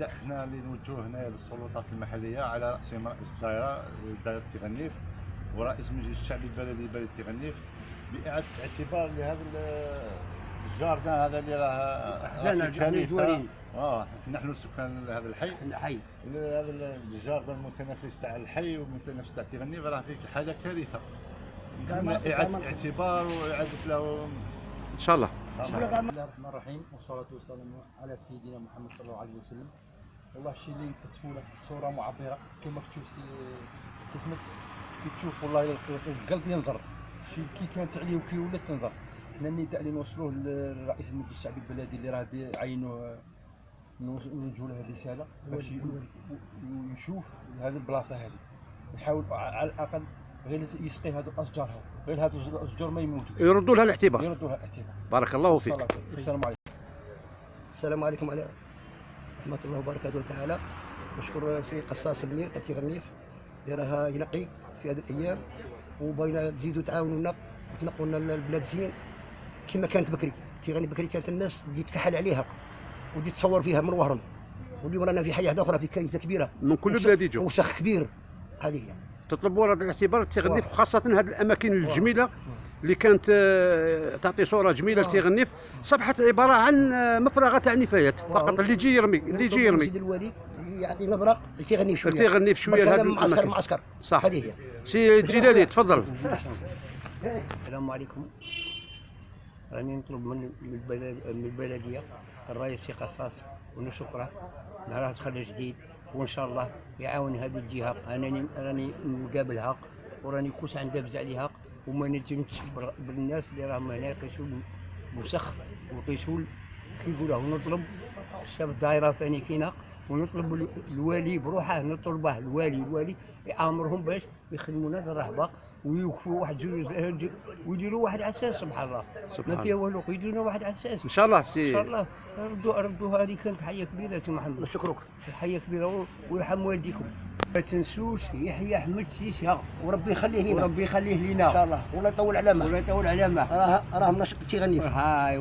النداء حنا اللي نوجهوه هنا للسلطات المحليه على راس رئيس دائره تيغنيف ورئيس المجلس الشعبي البلدي بلديه تيغنيف باعاده الاعتبار لهذا الجاردان هذا اللي راه الجوارين. نحن سكان هذا الحي. هذا الجاردان المتنفس تاع الحي والمتنفس تاع تيغنيف راه فيه حاجه كارثه. اعاده اعتبار واعاده له ان شاء الله. بسم الله الرحمن الرحيم والصلاة والسلام على سيدنا محمد صلى الله عليه وسلم. والله الشيء اللي كتشوفوا لك صورة معبرة كما كتشوف سي احمد، كتشوف والله القلب ينظر شي كي كانت عليه وكي ولات تنظر. حنا النداء اللي نوصلوه للرئيس المجلس الشعبي البلدي اللي راه عينوه نوجهوا له الرسالة باش يشوف هذه البلاصة هذه، يحاول على الأقل غير يسقي هذو الاشجار غير هذو الاشجار ما يموتوش، يردوا لها الاعتبار. يردوا لها الاعتبار. بارك الله فيك. السلام عليكم. السلام عليكم ورحمة الله وبركاته تعالى. نشكر سي قصاص المنير تاع تيغنيف اللي راه ينقي في هذه الايام، وبغينا تزيدوا تعاونونا وتنقوا لنا البلاد زين كما كانت بكري. تيغنيف بكري كانت الناس اللي تكحل عليها ودي تصور فيها من وهرم، واليوم رانا في حياه اخرى في كارثه كبيره من كل بلاد يجوا وسخ كبير. هذه هي تطلبوا هذا الاعتبار تيغنيف، خاصة هذه الأماكن الجميلة اللي كانت تعطي صورة جميلة لتيغنيف، صبحت عبارة عن مفرغة تاع نفايات فقط. اللي يجي يرمي اللي يجي يرمي. سيدي الوالي يعطي نظرة لتيغنيف شوية، تيغنيف شوية لهذا معسكر. صح. هذه هي. سي الجلالي تفضل. السلام عليكم. راني نطلب من البلدية الرئيس سي قصاص ونشكره مع راس خليل جديد، وان شاء الله يعاون هذه الجهه. راني مقابلها وراني كوس عندها بزاف عليها، وما نجمش بالناس اللي راهم هنا يقيسوا المسخ ويقيسوا كيقولوا. ونطلب الشاب الدائره ثاني كاينه، ونطلب الوالي بروحه، نطلبه الوالي يامرهم باش يخدمونا الرهبه ويوقفوا واحد جوج ويديروا واحد عساس. سبحان الله ما فيها والو، يديروا لنا واحد عساس ان شاء الله. سي ان شاء الله ردوا. هذه كانت حيه كبيره سي محمد. نشكرك. حيه كبيره ويرحم والديكم. ما تنسوش يحيى احمد سيسي وربي يخليه لنا. وربي يخليه لنا ان شاء الله، ولا يطول علامه. راه نشط تيغنيف. هاي